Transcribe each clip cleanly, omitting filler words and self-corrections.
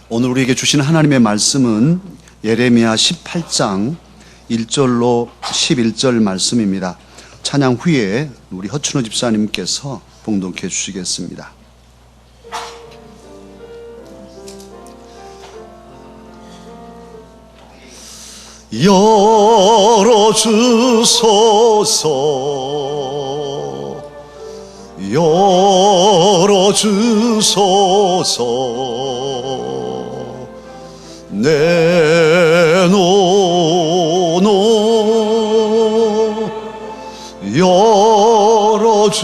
오늘 우리에게 주시는 하나님의 말씀은 예레미야 18장 1절로 11절 말씀입니다. 찬양 후에 우리 허춘호 집사님께서 봉독해 주시겠습니다. 열어주소서, 열어주소서, 내 노노 열어주소서,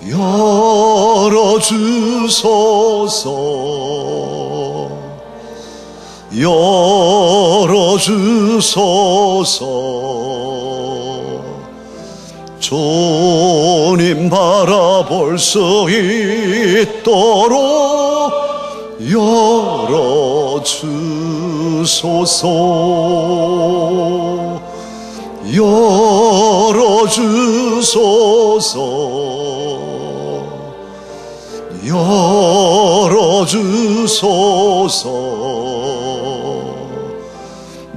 열어주소서, 열어주소서. 주님 바라볼 수 있도록 열어주소서, 열어주소서, 열어주소서.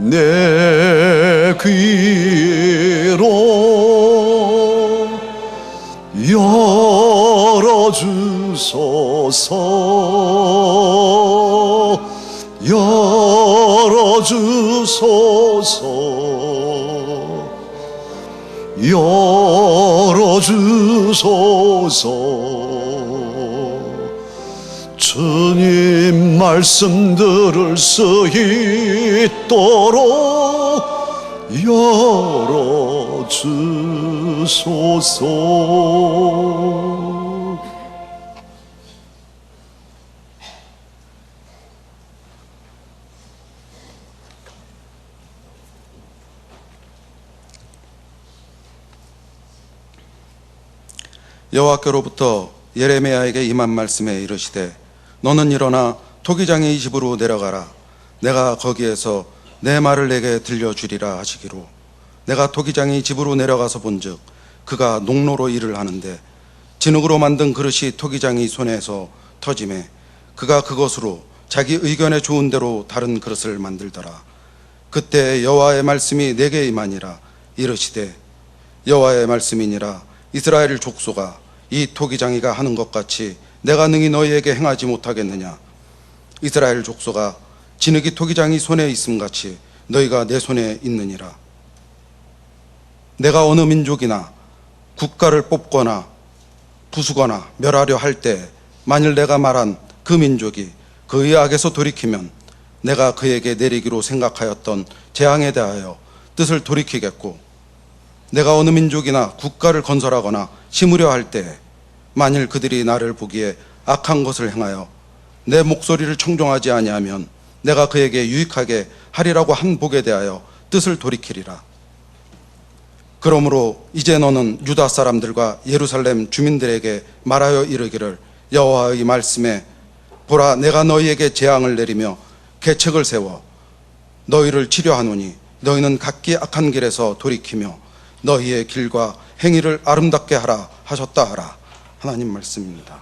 내 귀로 열어주소서, 열어주소서, 열어주소서. 주님 말씀 들을 수 있도록 열어주소서. 여호와께로부터 예레미야에게 임한 말씀에 이르시되 너는 일어나 토기장의 집으로 내려가라. 내가 거기에서 내 말을 내게 들려주리라 하시기로 내가 토기장의 집으로 내려가서 본즉 그가 농로로 일을 하는데 진흙으로 만든 그릇이 토기장의 손에서 터지매 그가 그것으로 자기 의견에 좋은 대로 다른 그릇을 만들더라. 그때 여호와의 말씀이 내게 임하니라. 이르시되 여호와의 말씀이니라. 이스라엘 족속아, 이 토기장이가 하는 것 같이 내가 능히 너희에게 행하지 못하겠느냐. 이스라엘 족속아, 진흙이 토기장이 손에 있음같이 너희가 내 손에 있느니라. 내가 어느 민족이나 국가를 뽑거나 부수거나 멸하려 할 때 만일 내가 말한 그 민족이 그의 악에서 돌이키면 내가 그에게 내리기로 생각하였던 재앙에 대하여 뜻을 돌이키겠고, 내가 어느 민족이나 국가를 건설하거나 심으려 할 때 만일 그들이 나를 보기에 악한 것을 행하여 내 목소리를 청종하지 아니하면 내가 그에게 유익하게 하리라고 한 복에 대하여 뜻을 돌이키리라. 그러므로 이제 너는 유다 사람들과 예루살렘 주민들에게 말하여 이르기를 여호와의 말씀에 보라, 내가 너희에게 재앙을 내리며 계책을 세워 너희를 치려하노니 너희는 각기 악한 길에서 돌이키며 너희의 길과 행위를 아름답게 하라 하셨다 하라. 하나님 말씀입니다.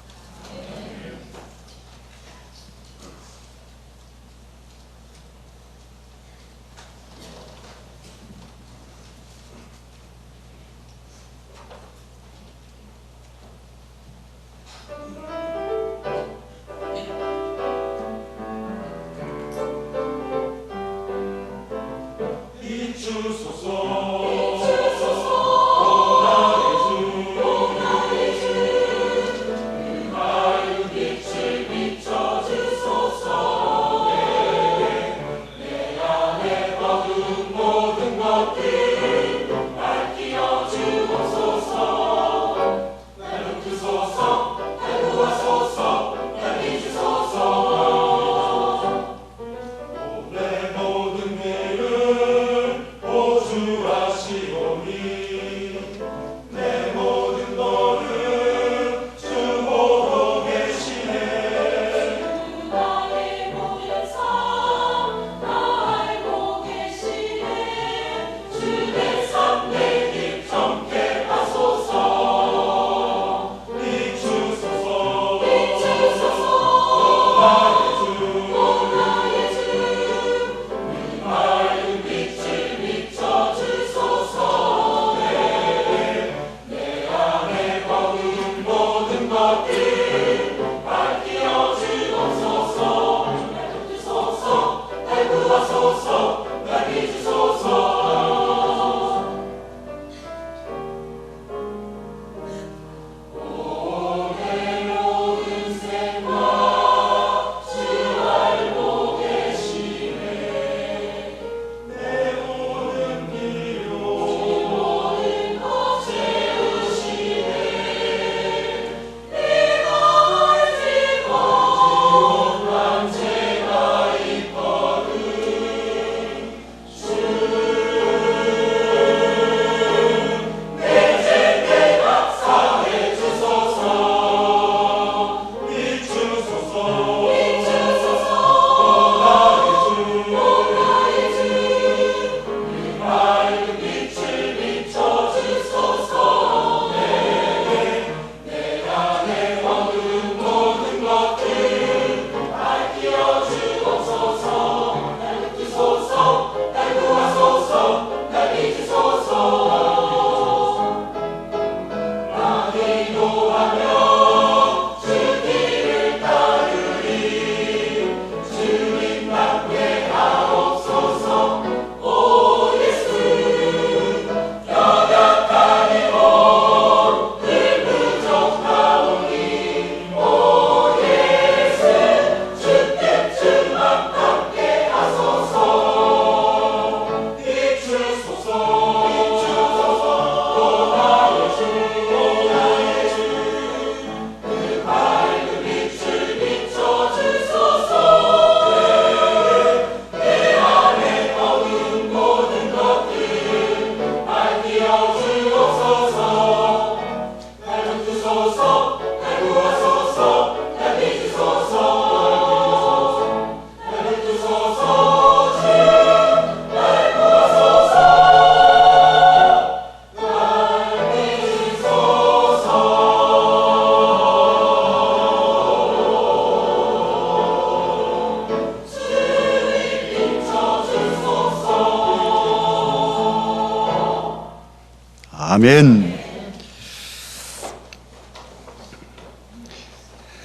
아멘.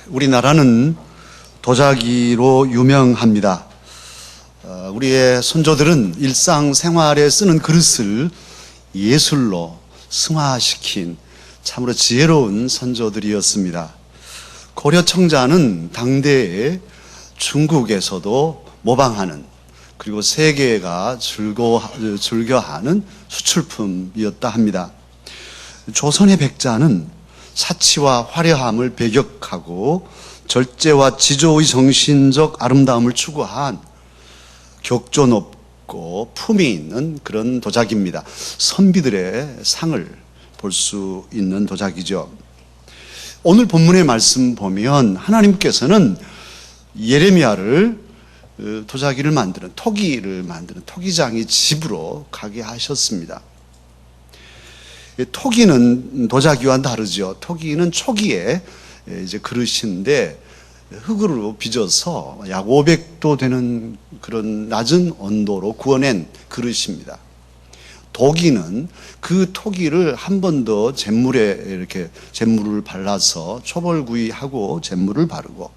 우리나라는 도자기로 유명합니다. 우리의 선조들은 일상생활에 쓰는 그릇을 예술로 승화시킨 참으로 지혜로운 선조들이었습니다. 고려 청자는 당대에 중국에서도 모방하는, 그리고 세계가 즐겨하는 수출품이었다 합니다. 조선의 백자는 사치와 화려함을 배격하고 절제와 지조의 정신적 아름다움을 추구한 격조 높고 품이 있는 그런 도자기입니다. 선비들의 상을 볼 수 있는 도자기죠. 오늘 본문의 말씀 보면 하나님께서는 예레미야를 도자기를 만드는, 토기를 만드는 토기장의 집으로 가게 하셨습니다. 토기는 도자기와 다르죠. 토기는 초기에 이제 그릇인데 흙으로 빚어서 약 500도 되는 그런 낮은 온도로 구워낸 그릇입니다. 도기는 그 토기를 한 번 더 잿물에 이렇게 잿물을 발라서 초벌구이하고 잿물을 바르고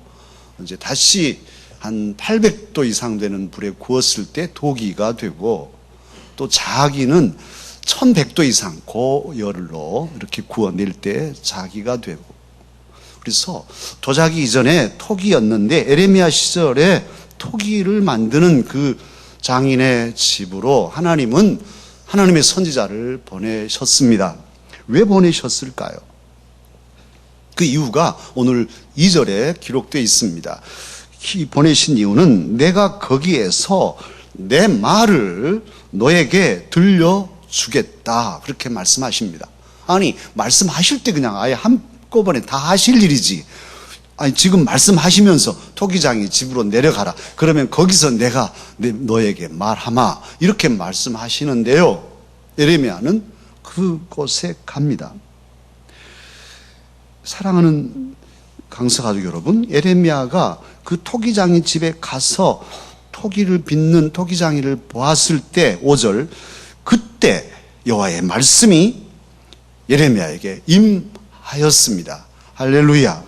이제 다시 한 800도 이상 되는 불에 구웠을 때 도기가 되고, 또 자기는 1100도 이상 고열로 이렇게 구워낼 때 자기가 되고, 그래서 도자기 이전에 토기였는데 에레미야 시절에 토기를 만드는 그 장인의 집으로 하나님은 하나님의 선지자를 보내셨습니다. 왜 보내셨을까요? 그 이유가 오늘 2절에 기록되어 있습니다. 보내신 이유는 내가 거기에서 내 말을 너에게 들려주겠다, 그렇게 말씀하십니다. 아니, 말씀하실 때 그냥 아예 한꺼번에 다 하실 일이지, 아니 지금 말씀하시면서 토기장이 집으로 내려가라, 그러면 거기서 내가 너에게 말하마, 이렇게 말씀하시는데요, 예레미야는 그곳에 갑니다. 사랑하는 강서가족 여러분, 예레미야가 그 토기장이 집에 가서 토기를 빚는 토기장이를 보았을 때 5절, 그때 여호와의 말씀이 예레미야에게 임하였습니다. 할렐루야.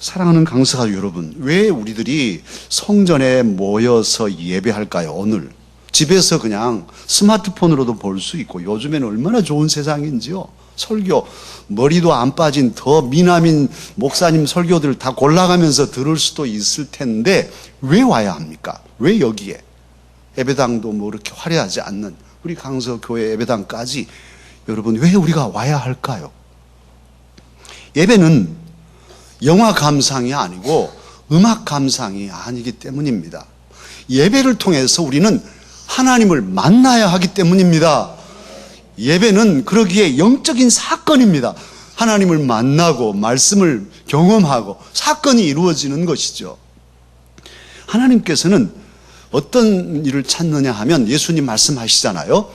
사랑하는 강서가족 여러분, 왜 우리들이 성전에 모여서 예배할까요? 오늘 집에서 그냥 스마트폰으로도 볼 수 있고, 요즘에는 얼마나 좋은 세상인지요. 설교 머리도 안 빠진 더 미남인 목사님 설교들 다 골라가면서 들을 수도 있을 텐데 왜 와야 합니까? 왜 여기에 예배당도 뭐 이렇게 화려하지 않는 우리 강서교회 예배당까지 여러분 왜 우리가 와야 할까요? 예배는 영화 감상이 아니고 음악 감상이 아니기 때문입니다. 예배를 통해서 우리는 하나님을 만나야 하기 때문입니다. 예배는 그러기에 영적인 사건입니다. 하나님을 만나고 말씀을 경험하고 사건이 이루어지는 것이죠. 하나님께서는 어떤 일을 찾느냐 하면 예수님 말씀하시잖아요.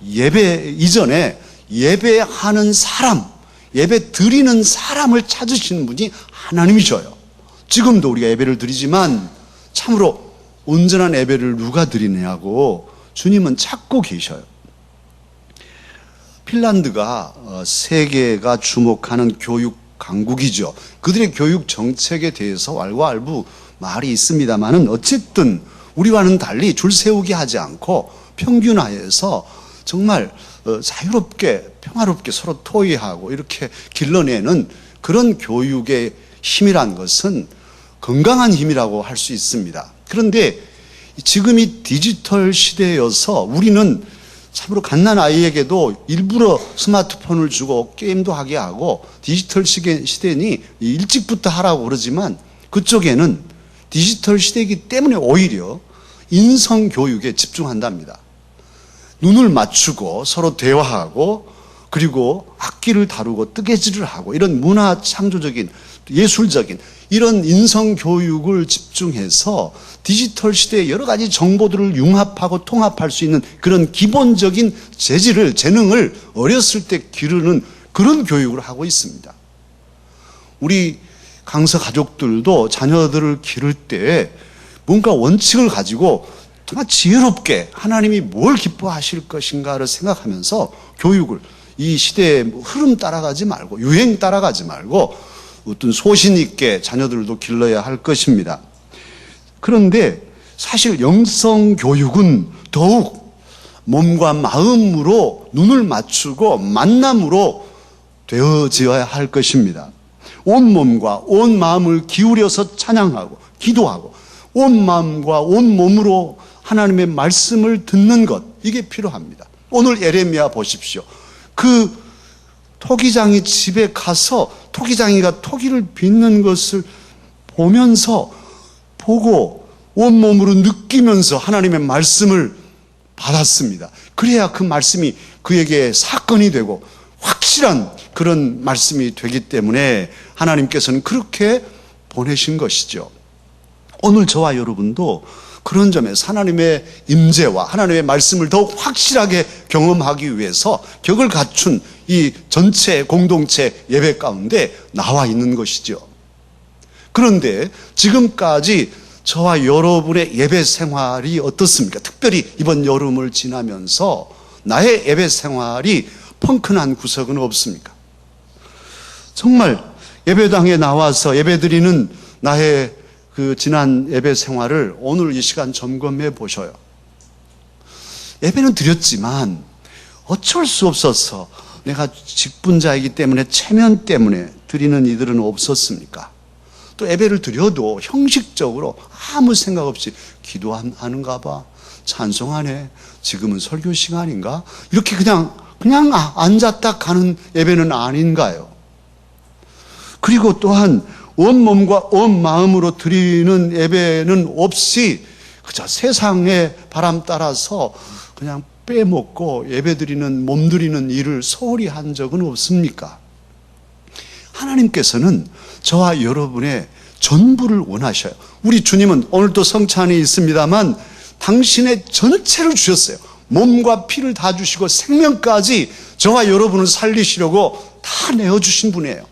예배 이전에 예배하는 사람, 예배 드리는 사람을 찾으시는 분이 하나님이셔요. 지금도 우리가 예배를 드리지만 참으로 온전한 예배를 누가 드리냐고 주님은 찾고 계셔요. 핀란드가 세계가 주목하는 교육 강국이죠. 그들의 교육 정책에 대해서 왈가왈부 말이 있습니다만은 어쨌든 우리와는 달리 줄 세우게 하지 않고 평균화해서 정말 자유롭게 평화롭게 서로 토의하고 이렇게 길러내는 그런 교육의 힘이란 것은 건강한 힘이라고 할 수 있습니다. 그런데 지금 이 디지털 시대여서 우리는 참으로 갓난 아이에게도 일부러 스마트폰을 주고 게임도 하게 하고 디지털 시대니 일찍부터 하라고 그러지만 그쪽에는 디지털 시대이기 때문에 오히려 인성교육에 집중한답니다. 눈을 맞추고 서로 대화하고 그리고 악기를 다루고 뜨개질을 하고 이런 문화 창조적인 예술적인 이런 인성교육을 집중해서 디지털 시대의 여러 가지 정보들을 융합하고 통합할 수 있는 그런 기본적인 재능을 어렸을 때 기르는 그런 교육을 하고 있습니다. 우리 강서 가족들도 자녀들을 기를 때 뭔가 원칙을 가지고 정말 지혜롭게 하나님이 뭘 기뻐하실 것인가를 생각하면서 교육을 이 시대의 흐름 따라가지 말고 유행 따라가지 말고 어떤 소신 있게 자녀들도 길러야 할 것입니다. 그런데 사실 영성 교육은 더욱 몸과 마음으로 눈을 맞추고 만남으로 되어져야 할 것입니다. 온 몸과 온 마음을 기울여서 찬양하고 기도하고 온 마음과 온 몸으로 하나님의 말씀을 듣는 것, 이게 필요합니다. 오늘 예레미야 보십시오. 그 토기장이 집에 가서 토기장이가 토기를 빚는 것을 보면서 보고 온몸으로 느끼면서 하나님의 말씀을 받았습니다. 그래야 그 말씀이 그에게 사건이 되고 확실한 그런 말씀이 되기 때문에 하나님께서는 그렇게 보내신 것이죠. 오늘 저와 여러분도 그런 점에서 하나님의 임재와 하나님의 말씀을 더욱 확실하게 경험하기 위해서 격을 갖춘 이 전체 공동체 예배 가운데 나와 있는 것이죠. 그런데 지금까지 저와 여러분의 예배 생활이 어떻습니까? 특별히 이번 여름을 지나면서 나의 예배 생활이 펑크난 구석은 없습니까? 정말 예배당에 나와서 예배드리는 나의 그 지난 예배 생활을 오늘 이 시간 점검해 보셔요. 예배는 드렸지만 어쩔 수 없어서 내가 직분자이기 때문에 체면 때문에 드리는 이들은 없었습니까? 또 예배를 드려도 형식적으로 아무 생각 없이 기도하는가 봐, 찬송하네, 지금은 설교 시간인가, 이렇게 그냥 앉았다 가는 예배는 아닌가요? 그리고 또한 온 몸과 온 마음으로 드리는 예배는 없이 그저 세상의 바람 따라서 그냥 빼먹고 예배드리는 몸드리는 일을 소홀히 한 적은 없습니까? 하나님께서는 저와 여러분의 전부를 원하셔요. 우리 주님은 오늘도 성찬이 있습니다만 당신의 전체를 주셨어요. 몸과 피를 다 주시고 생명까지 저와 여러분을 살리시려고 다 내어주신 분이에요.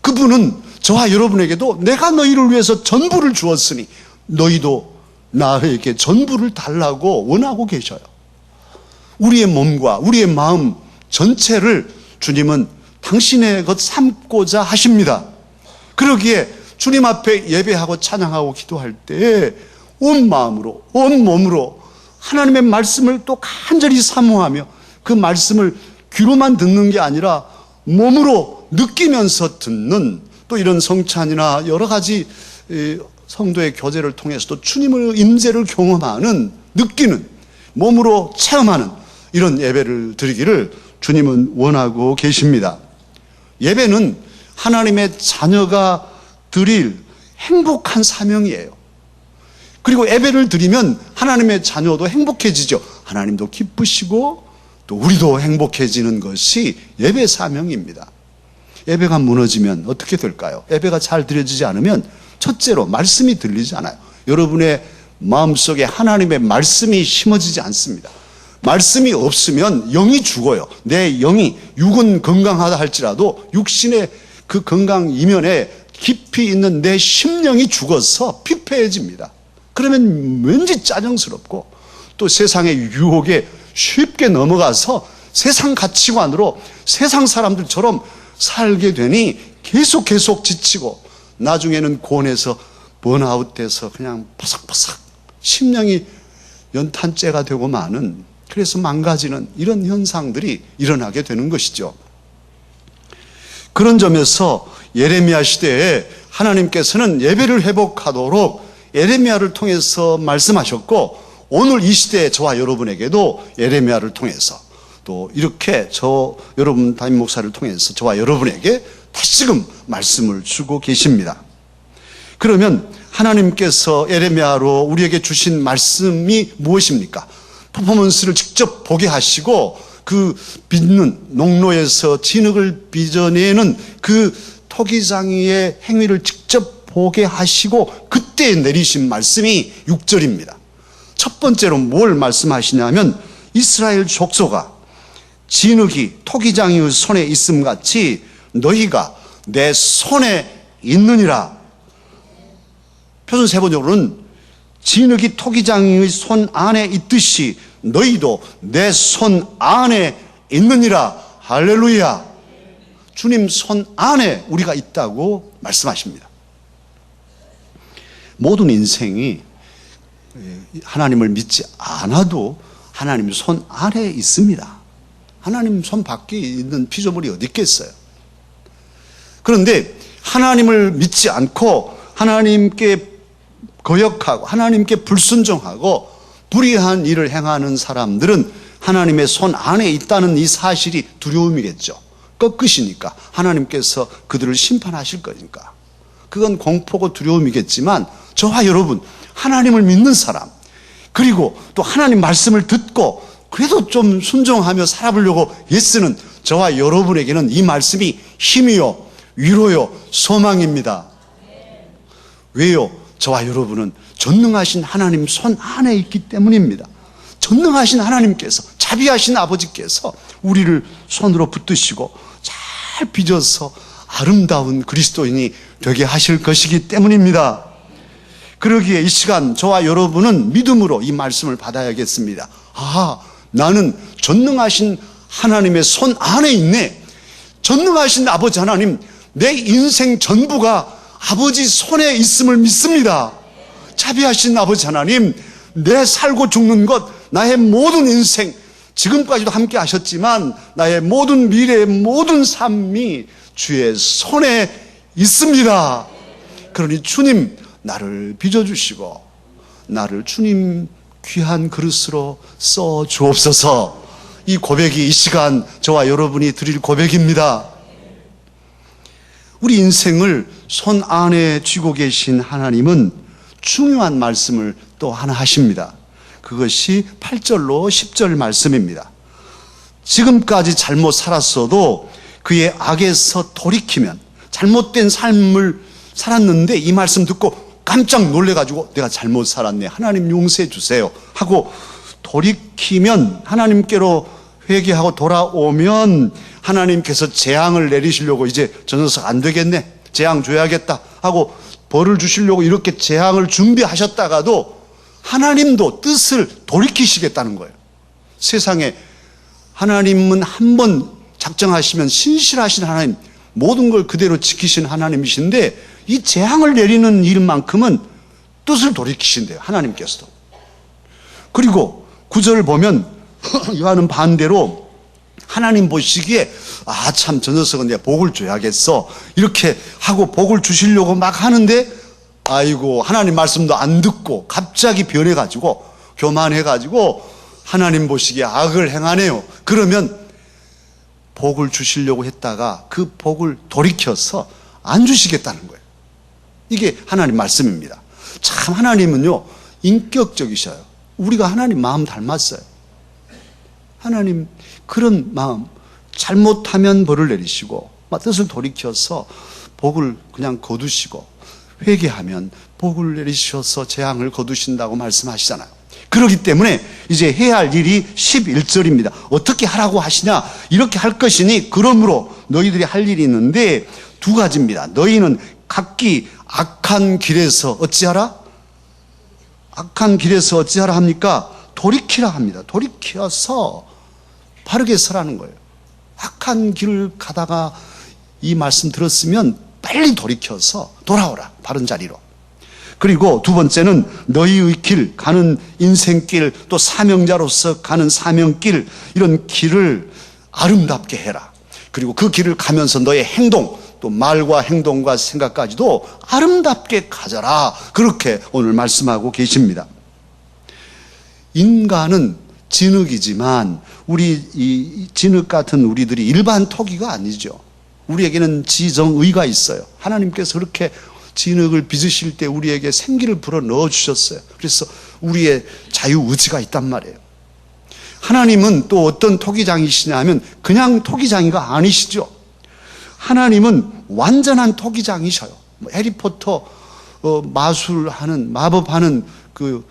그분은 저와 여러분에게도 내가 너희를 위해서 전부를 주었으니 너희도 나에게 전부를 달라고 원하고 계셔요. 우리의 몸과 우리의 마음 전체를 주님은 당신의 것 삼고자 하십니다. 그러기에 주님 앞에 예배하고 찬양하고 기도할 때 온 마음으로 온 몸으로 하나님의 말씀을 또 간절히 사모하며 그 말씀을 귀로만 듣는 게 아니라 몸으로 느끼면서 듣는, 또 이런 성찬이나 여러 가지 성도의 교제를 통해서도 주님의 임재를 경험하는, 느끼는, 몸으로 체험하는 이런 예배를 드리기를 주님은 원하고 계십니다. 예배는 하나님의 자녀가 드릴 행복한 사명이에요. 그리고 예배를 드리면 하나님의 자녀도 행복해지죠. 하나님도 기쁘시고 또 우리도 행복해지는 것이 예배 사명입니다. 예배가 무너지면 어떻게 될까요? 예배가 잘 드려지지 않으면 첫째로 말씀이 들리지 않아요. 여러분의 마음속에 하나님의 말씀이 심어지지 않습니다. 말씀이 없으면 영이 죽어요. 내 영이, 육은 건강하다 할지라도 육신의 그 건강 이면에 깊이 있는 내 심령이 죽어서 피폐해집니다. 그러면 왠지 짜증스럽고 또 세상의 유혹에 쉽게 넘어가서 세상 가치관으로 세상 사람들처럼 살게 되니 계속 지치고 나중에는 고온에서 번아웃돼서 그냥 바삭바삭 심령이 연탄재가 되고 마는, 그래서 망가지는 이런 현상들이 일어나게 되는 것이죠. 그런 점에서 예레미야 시대에 하나님께서는 예배를 회복하도록 예레미야를 통해서 말씀하셨고, 오늘 이 시대에 저와 여러분에게도 예레미야를 통해서 또 이렇게 여러분 담임 목사를 통해서 저와 여러분에게 다시금 말씀을 주고 계십니다. 그러면 하나님께서 예레미야로 우리에게 주신 말씀이 무엇입니까? 퍼포먼스를 직접 보게 하시고 그 빚는 농로에서 진흙을 빚어내는 그 토기장이의 행위를 직접 보게 하시고 그때 내리신 말씀이 6절입니다. 첫 번째로 뭘 말씀하시냐면 이스라엘 족속아, 진흙이 토기장이의 손에 있음 같이 너희가 내 손에 있느니라. 표준 세번역으로는 진흙이 토기장의 손 안에 있듯이 너희도 내 손 안에 있느니라. 할렐루야. 주님 손 안에 우리가 있다고 말씀하십니다. 모든 인생이 하나님을 믿지 않아도 하나님 손 안에 있습니다. 하나님 손 밖에 있는 피조물이 어디 있겠어요? 그런데 하나님을 믿지 않고 하나님께 거역하고 하나님께 불순종하고 불의한 일을 행하는 사람들은 하나님의 손 안에 있다는 이 사실이 두려움이겠죠. 꺾으시니까 하나님께서 그들을 심판하실 거니까. 그건 공포고 두려움이겠지만 저와 여러분, 하나님을 믿는 사람, 그리고 또 하나님 말씀을 듣고 그래도 좀 순종하며 살아보려고 애쓰는 저와 여러분에게는 이 말씀이 힘이요, 위로요, 소망입니다. 왜요? 저와 여러분은 전능하신 하나님 손 안에 있기 때문입니다. 전능하신 하나님께서, 자비하신 아버지께서 우리를 손으로 붙드시고 잘 빚어서 아름다운 그리스도인이 되게 하실 것이기 때문입니다. 그러기에 이 시간 저와 여러분은 믿음으로 이 말씀을 받아야겠습니다. 아, 나는 전능하신 하나님의 손 안에 있네. 전능하신 아버지 하나님, 내 인생 전부가 아버지 손에 있음을 믿습니다. 자비하신 아버지 하나님, 내 살고 죽는 것, 나의 모든 인생, 지금까지도 함께 하셨지만 나의 모든 미래의 모든 삶이 주의 손에 있습니다. 그러니 주님, 나를 빚어주시고 나를 주님 귀한 그릇으로 써 주옵소서. 이 고백이 이 시간 저와 여러분이 드릴 고백입니다. 우리 인생을 손 안에 쥐고 계신 하나님은 중요한 말씀을 또 하나 하십니다. 그것이 8절로 10절 말씀입니다. 지금까지 잘못 살았어도 그의 악에서 돌이키면, 잘못된 삶을 살았는데 이 말씀 듣고 깜짝 놀래가지고 내가 잘못 살았네, 하나님 용서해 주세요 하고 돌이키면, 하나님께로 회개하고 돌아오면 하나님께서 재앙을 내리시려고 이제 저 녀석 안 되겠네, 재앙 줘야겠다 하고 벌을 주시려고 이렇게 재앙을 준비하셨다가도 하나님도 뜻을 돌이키시겠다는 거예요. 세상에 하나님은 한 번 작정하시면 신실하신 하나님, 모든 걸 그대로 지키신 하나님이신데 이 재앙을 내리는 일만큼은 뜻을 돌이키신대요, 하나님께서도. 그리고 9절을 보면 요한은 반대로 하나님 보시기에 아, 참 저 녀석은 내가 복을 줘야겠어 이렇게 하고 복을 주시려고 막 하는데, 아이고 하나님 말씀도 안 듣고 갑자기 변해가지고 교만해가지고 하나님 보시기에 악을 행하네요. 그러면 복을 주시려고 했다가 그 복을 돌이켜서 안 주시겠다는 거예요. 이게 하나님 말씀입니다. 참 하나님은요 인격적이셔요. 우리가 하나님 마음 닮았어요. 하나님 그런 마음, 잘못하면 벌을 내리시고 뜻을 돌이켜서 복을 그냥 거두시고 회개하면 복을 내리셔서 재앙을 거두신다고 말씀하시잖아요. 그렇기 때문에 이제 해야 할 일이 11절입니다. 어떻게 하라고 하시냐? 이렇게 할 것이니 그러므로 너희들이 할 일이 있는데 두 가지입니다. 너희는 각기 악한 길에서 어찌하라? 악한 길에서 어찌하라 합니까? 돌이키라 합니다. 돌이켜서 바르게 서라는 거예요. 악한 길을 가다가 이 말씀 들었으면 빨리 돌이켜서 돌아오라, 바른 자리로. 그리고 두 번째는 너희의 길, 가는 인생길, 또 사명자로서 가는 사명길, 이런 길을 아름답게 해라. 그리고 그 길을 가면서 너의 행동, 또 말과 행동과 생각까지도 아름답게 가져라. 그렇게 오늘 말씀하고 계십니다. 인간은 진흙이지만 우리 이 진흙 같은 우리들이 일반 토기가 아니죠. 우리에게는 지정의가 있어요. 하나님께서 그렇게 진흙을 빚으실 때 우리에게 생기를 불어 넣어 주셨어요. 그래서 우리의 자유의지가 있단 말이에요. 하나님은 또 어떤 토기장이시냐 하면 그냥 토기장이가 아니시죠. 하나님은 완전한 토기장이셔요. 해리포터 마술하는, 마법하는 그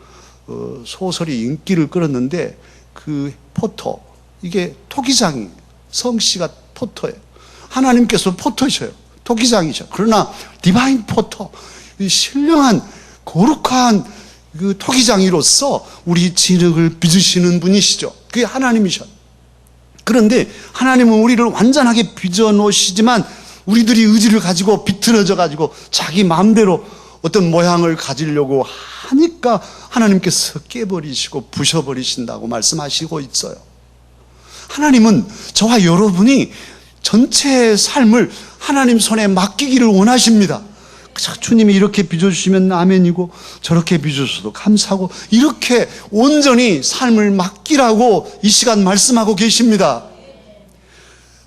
소설이 인기를 끌었는데 그 포터, 이게 토기장이에요. 성씨가 포터예요. 하나님께서 포터셔요. 토기장이죠. 그러나 디바인 포터, 이 신령한 거룩한 그 토기장이로서 우리 진흙을 빚으시는 분이시죠. 그게 하나님이셔. 그런데 하나님은 우리를 완전하게 빚어 놓으시지만 우리들이 의지를 가지고 비틀어져 가지고 자기 마음대로 어떤 모양을 가지려고 하니까 하나님께서 깨버리시고 부셔버리신다고 말씀하시고 있어요. 하나님은 저와 여러분이 전체의 삶을 하나님 손에 맡기기를 원하십니다. 주님이 이렇게 빚어주시면 아멘이고 저렇게 빚어주셔도 감사하고 이렇게 온전히 삶을 맡기라고 이 시간 말씀하고 계십니다.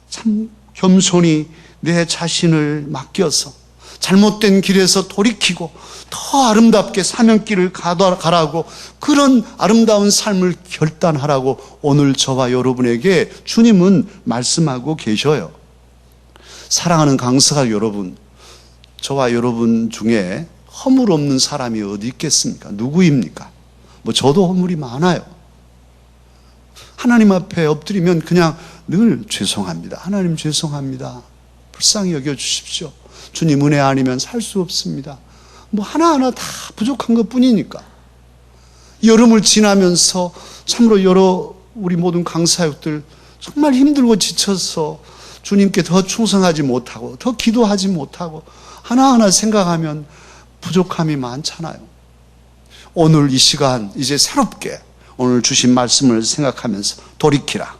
참 겸손히 내 자신을 맡겨서 잘못된 길에서 돌이키고 더 아름답게 사명길을 가라고 그런 아름다운 삶을 결단하라고 오늘 저와 여러분에게 주님은 말씀하고 계셔요. 사랑하는 강석학 여러분, 저와 여러분 중에 허물 없는 사람이 어디 있겠습니까? 누구입니까? 저도 허물이 많아요. 하나님 앞에 엎드리면 그냥 늘 죄송합니다. 하나님 죄송합니다. 불쌍히 여겨주십시오. 주님 은혜 아니면 살 수 없습니다. 하나하나 다 부족한 것 뿐이니까. 여름을 지나면서 참으로 우리 모든 강사역들 정말 힘들고 지쳐서 주님께 더 충성하지 못하고 더 기도하지 못하고 하나하나 생각하면 부족함이 많잖아요. 오늘 이 시간 이제 새롭게 오늘 주신 말씀을 생각하면서 돌이키라.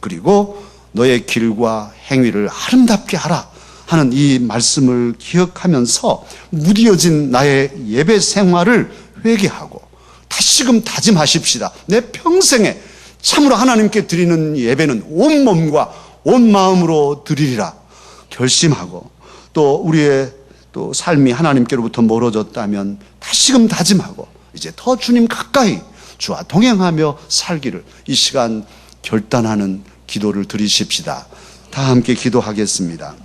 그리고 너의 길과 행위를 아름답게 하라 하는 이 말씀을 기억하면서 무뎌진 나의 예배 생활을 회개하고 다시금 다짐하십시다. 내 평생에 참으로 하나님께 드리는 예배는 온 몸과 온 마음으로 드리리라 결심하고 또 우리의 또 삶이 하나님께로부터 멀어졌다면 다시금 다짐하고 이제 더 주님 가까이 주와 동행하며 살기를 이 시간 결단하는 기도를 드리십시다. 다 함께 기도하겠습니다.